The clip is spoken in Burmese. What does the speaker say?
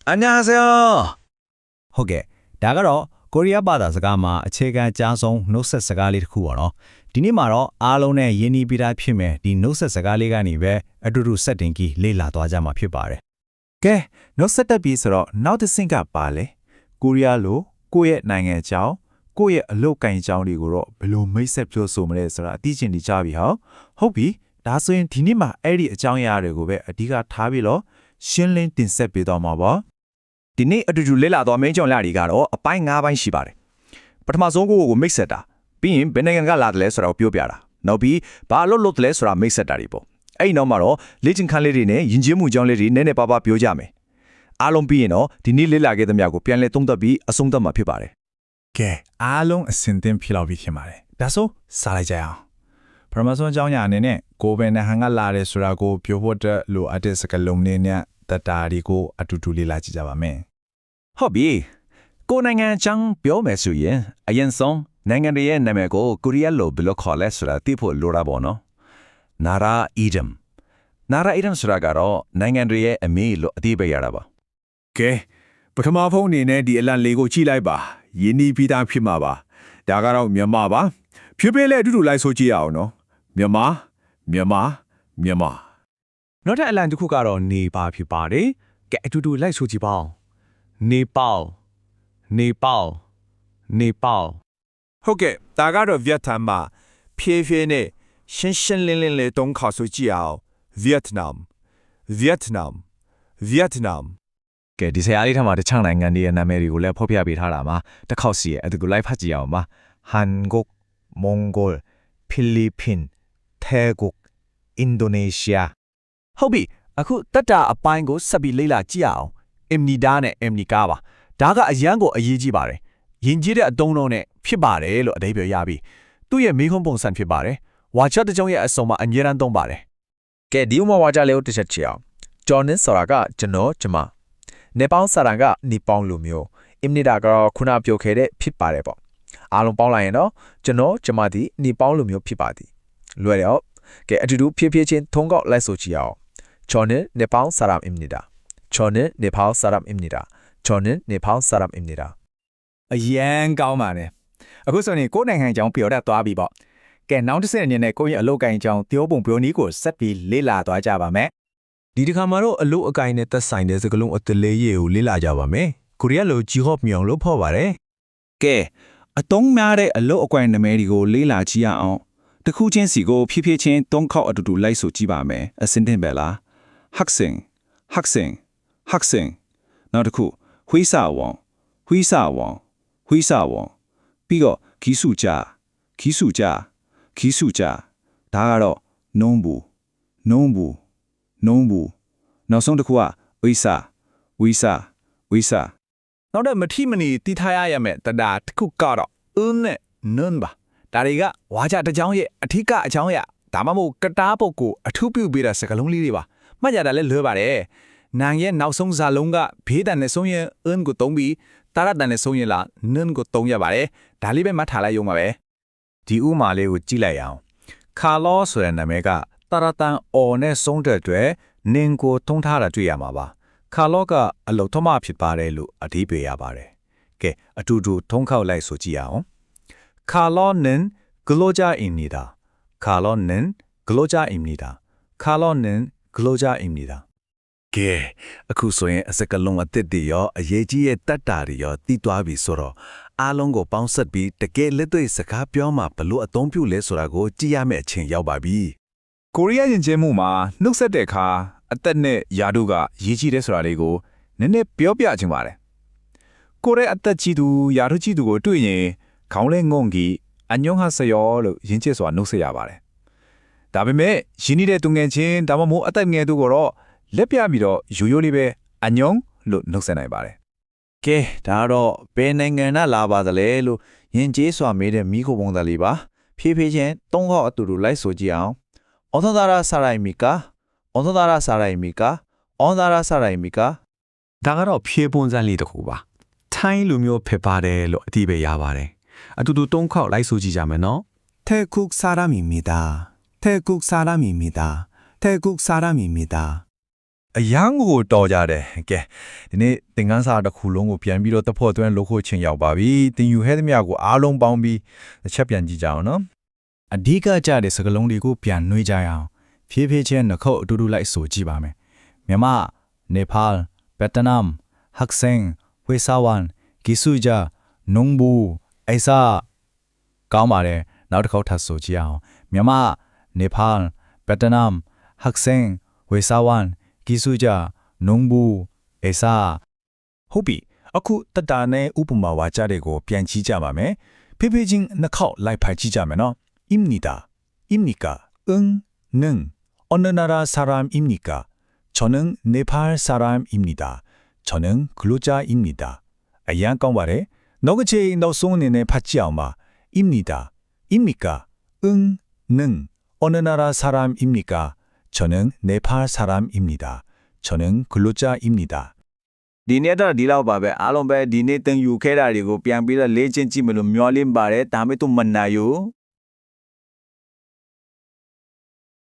안녕하세요. ဟုတ်ကဲ့ဒါကတော့ကိုရီးယားဘာသာစကားမှာအခြေခံကြားဆုံးနှုတ်ဆက်စကားလေးတစ်ခုပေါ့နော်ဒီနေ့မှာတော့အားလုံးနဲ့ယဉ်နီးပြီးသားဖြစ်မယ်ဒီနှုတ်ဆက်စကားလေးကနေပဲအတူတူဆက်တင်ကြီးလေ့လာသွားကြမှာဖြစ်ပါတယ် ကဲနောက်ဆက်တက်ပြီးဆိုတော့နောက်တစ်ဆင့်ကပါလေကိုရီးယားလိုကိုယ့်ရဲ့နိုင်ငံအကြောင်းကိုယ့်ရဲ့အလုပ်ကိုင်အကြောင်းတွေကိုတော့ဘယ်လိုမိတ်ဆက်ပြောဆိုမလဲဆိုတာအသိချင်နေကြပြီဟောဟုတ်ပြီဒါဆိုရင်ဒီနေ့မှာအဲ့ဒီအကြောင်းအရာတွေကိုပဲအဓိကထားပြီးတော့ရှင်းလင်းတင်ဆက်ပေးတော့မှာပါ ဒီနေ့အတူတူလေ့လာသွားမင်းကြောင်လာတွေကတော့အပိုင်း၅ပိုင်းရှိပါတယ်ပထမဆုံးကိုမိတ်ဆက်တာပြီးရင်ဘယ်နိုင်ငံကလာတယ်လဲဆိုတာကိုပြောပြတာနောက်ပြီးဘာလို့လုပ်တယ်လဲဆိုတာမိတ်ဆက်တာတွေပေါ့အဲ့ဒီနောက်မှာတော့လေ့ကျင့်ခန်းလေးတွေနဲ့ယဉ်ကျေးမှုကြောင်းလေးတွေနည်းနည်းပါးပါးပြောကြမယ်အားလုံးပြီးရင်တော့ဒီနေ့လေ့လာခဲ့သမျှကိုပြန်လည်သုံးသပ်ပြီးအဆုံးသတ်မှာဖြစ်ပါတယ် ကဲအားလုံးအစင်တင်ဖြစ်လောက်ပြီးဖြစ်ပါတယ်ဒါဆိုစားလိုက်ကြအောင်ပထမဆုံးအကြောင်းအရာအနေနဲ့ကိုယ်ပဲနဲ့ဟန်ကလာတယ်ဆိုတာကိုပြောဖို့တဲ့လိုအပ်တဲ့စကားလုံးတွေနဲ့တတားတွေကိုအတူတူလေ့လာကြည့်ကြပါမယ် ဟုတ်ပြီကိုယ်နိုင်ငံချမ်းပြောမယ်ဆိုရင်အရင်ဆုံးနိုင်ငံရဲ့နာမည်ကိုကိုရီးယားလိုဘယ်လိုခေါ်လဲဆိုတာသိဖို့လိုတာပေါ့နော်နာရာအီဒမ်ဆိုတာကတော့နိုင်ငံရဲ့အမေလို့အတိအပေးရတာပါ ကဲပထမဖုန်းအနေနဲ့ဒီအလန့်လေးကိုကြည့်လိုက်ပါယင်းနီးပြီးသားဖြစ်မှာပါဒါကတော့မြန်မာပါဖြည်းဖြည်းလေးအတူတူလိုက်ဆိုကြည့်ရအောင်နော်မြန်မာနောက်ထပ်အလံတစ်ခုကတော့နေပါဖြစ်ပါတယ်။ကဲအတူတူလိုက်ဆိုကြည့်ပါဦး။နေပေါ ဟုတ်ကဲ့ဒါကတော့ဗီယက်နမ်မှာဖြည်းဖြည်းနဲ့ရှင်းရှင်းလင်းလင်းလေးတုံးခေါ်ဆိုကြည့်အောင်ဗီယက်နမ် ကဲဒီဆရာလေးထမှာတခြားနိုင်ငံတွေရဲ့နာမည်တွေကိုလည်းဖော်ပြပေးထားတာမှာတစ်ခေါက်စီရဲ့အဲ့ဒါကိုလိုက်ဖတ်ကြည့်အောင်ပါဟန်ဂုတ်မွန်ဂိုလ်ဖိလစ်ပင်태국အင်ဒိုနီးရှား ဟုတ်ပြီအခုတက်တာအပိုင်းကိုဆက်ပြီးလေ့လာကြည့်အောင်အင်နီဒါနဲ့အင်နီကာပါဒါကအရန်ကိုအရေးကြီးပါတယ်ယဉ်ကျေးတဲ့အတုံးလုံးနဲ့ဖြစ်ပါတယ်လို့အဓိပ္ပာယ်ရပြီးသူ့ရဲ့မိခွန်းပုံစံဖြစ်ပါတယ်ဝါချက်တစ်ကြောင်းရဲ့အစုံမှာအမြဲတမ်းသုံးပါတယ် ကဲဒီဥမာဝါကြလေးကိုတစ်ချက်ချအောင်ဂျော်နင်းဆိုတာကကျွန်တော်ကျမနေပေါင်းစာရန်ကနေပေါင်းလူမျိုးအင်နီဒါကတော့ခုနပြောခဲ့တဲ့ဖြစ်ပါတယ်ပေါ့အားလုံးပေါင်းလိုက်ရင်တော့ကျွန်တော်ကျမဒီနေပေါင်းလူမျိုးဖြစ်ပါသည်လွယ်တော့ကဲအတူတူဖြည်းဖြည်းချင်းထုံးကောက်လိုက်ဆိုကြည့်အောင်ဂျော်နင်းနေပေါင်းစာရန်အင်နီဒါဂျော်နင်းနေပေါင်းစာရန်အင်နီဒါဂျော်နင်းနေပေါင်းစာရန်အင်နီဒါ အရန်ကောင်းပါတယ်အခုဆိုရင်ကိုယ်နိုင်ငံအကြောင်းပြောတတ်သွားပြီပေါ့ကဲနောက်တစ်ဆင့်အနေနဲ့ကိုယ့်ရဲ့အလုပ်ကိုင်အကြောင်းပြောပုံပြောနည်းကိုဆက်ပြီးလေ့လာသွားကြပါမယ် ဒီတစ်ခါမှာတော့အလို့အကိုင်းနဲ့သက်ဆိုင်တဲ့စကားလုံးအတလေးရေကိုလေ့လာကြပါမယ်ကိုရီးယားလိုဂျီဟော့မြောင်လို့ဖော်ပါတယ် ကဲအတုံးများတဲ့အလုတ်အကွက်နာမည်တွေကိုလေ့လာကြည့်ရအောင်တစ်ခုချင်းစီကိုဖြည်းဖြည်းချင်းသုံးခေါက်အတူတူလိုက်ဆိုကြည့်ပါမယ်အစင်းတင်ပဲလား 학생နောက်တစ်ခုဝိစာဝံပြီးတော့ဂီစုကြဒါကတော့နုံဘူးနောက်ဆုံးတစ်ခုကဝိစာနောက်တော့မထီမနီတီးထားရမယ်တဒါတစ်ခုကတော့အင်းနဲ့နွန်းပါဒါတွေကဝါကြတစ်ကြောင်းရဲ့အထက်ကအကြောင်းရဒါမှမဟုတ်ကတားပုတ်ကိုအထူးပြုပေးတဲ့စကားလုံးလေးတွေပါမှတ်ကြတာလည်းလွယ်ပါတယ်nàngရဲ့နောက်ဆုံးဇာလုံးကဘေးတန်နဲ့ဆုံးရင်အင်းကိုတုံးပြီးတာရတန်နဲ့ဆုံးရင်လားနန်းကိုတုံးရပါတယ်ဒါလေးပဲမှတ်ထားလိုက်ရုံပါပဲ ဒီဥမာလေးကိုကြည့်လိုက်အောင်ခါလောဆိုတဲ့နာမည်ကတာရတန်အော်နဲ့ဆုံးတဲ့အတွက်နင်ကိုထုံးထားတာတွေ့ရမှာပါခါလောကအလုတ်ထမဖြစ်ပါတယ်လို့အဓိပ္ပာယ်ရပါတယ်ကဲအတူတူထုံးခေါက်လိုက်ဆိုကြည့်အောင်ခါလောနင်ဂလိုဂျာအင်နီဒါကဲအခုဆိုရင်အစကလုံးအသစ်တွေရောအရေးကြီးရဲ့တတ်တာတွေရောတီးသွားပြီဆိုတော့အားလုံးကိုပေါင်းဆက်ပြီးတကယ်လက်တွေ့စကားပြောမှဘလို့အသုံးပြုလဲဆိုတာကိုကြည့်ရမယ့်အချိန်ရောက်ပါပြီ ကိုရီးယားယဉ်ကျေးမှုမှာနှုတ်ဆက်တဲ့အခါအသက်နဲ့ယာတို့ကရေးကြီးတဲ့ဆိုတာလေးကိုနည်းနည်းပြောပြချင်ပါတယ်ကိုရဲအသက်ကြီးသူယာတို့ကြီးသူကိုတွေ့ရင်ခေါင်းလဲငုံကြီးအညုံဟာဆယောလို့ယဉ်ကျေးစွာနှုတ်ဆက်ရပါတယ်ဒါပေမဲ့ယဉ်နေတဲ့သူငယ်ချင်းဒါမှမဟုတ်အသက်ငယ်သူကိုတော့လက်ပြပြီးတော့ရိုးရိုးလေးပဲအညုံလို့နှုတ်ဆက်နိုင်ပါတယ် ကဲဒါတော့ဘယ်နိုင်ငံကလာပါသလဲလို့ယဉ်ကျေးစွာမေးတဲ့မိခိုပုံသားလေးပါဖြည်းဖြည်းချင်းသုံးခေါက်အတူတူလိုက်ဆိုကြည့်အောင်ဩသဒါရဆရိုင်မီကာ ဒါကတော့ဖြည့်ပွန်စံလေးတစ်ခုပါထိုင်းလူမျိုးဖြစ်ပါတယ်လို့အတိပဲရပါတယ်အတူတူတုံးခေါက်လိုက်ဆိုကြည့်ကြမယ်နော် 태국 사람입니다. အရန်ကိုတော်ကြတယ်ကဲဒီနေ့သင်ခန်းစာတစ်ခုလုံးကိုပြန်ပြီးတော့တဖို့အတွင်းလို့ခိုချင်းရောက်ပါပြီသင်ယူဟဲသမျှကိုအားလုံးပေါင်းပြီးတစ်ချက်ပြန်ကြည့်ကြအောင်နော် အဓိကကြတဲ့စကားလုံးတွေကိုပြန်နှွှေးကြရအောင်ဖြည်းဖြည်းချင်းနှခုတ်အတူတူလိုက်ဆိုကြည့်ပါမယ်မြန်မာနေပါလ်ဗီယက်နမ်ဟက်ဆင်ဝေဆာဝန်ဂီဆူဂျာနုံဘူအိုင်ဆာကောင်းပါတယ်နောက်တစ်ခေါက်ထပ်ဆိုကြည့်အောင်မြန်မာနေပါလ်ဗီယက်နမ်ဟက်ဆင်ဝေဆာဝန်ဂီဆူဂျာနုံဘူအိုင်ဆာဟုတ်ပြီအခုတတနဲ့ဥပမာဝါကြတွေကိုပြန်ကြည့်ကြပါမယ်ဖြည်းဖြည်းချင်းနှခေါက်လိုက်ဖိုက်ကြည့်ကြမယ်နော်입니다. 입니까? 응, 는. 어느 나라 사람입니까? 저는 네팔 사람입니다. 저는 근로자입니다. 아양 깡바래. 너그제 너송내내 받지 않마. 입니다. 입니까? 응, 는. 어느 나라 사람입니까? 저는 네팔 사람입니다. 저는 근로자입니다. ဒီနေ့တော့ဒီလောက်ပါပဲအားလုံးပဲဒီနေ့သင်ယူခဲ့တာတွေကိုပြန်ပြီးတော့လေ့ကျင့်ကြည့်မလို့မျှော်လင့်ပါတယ်ဒါပေမဲ့သူမနာယူ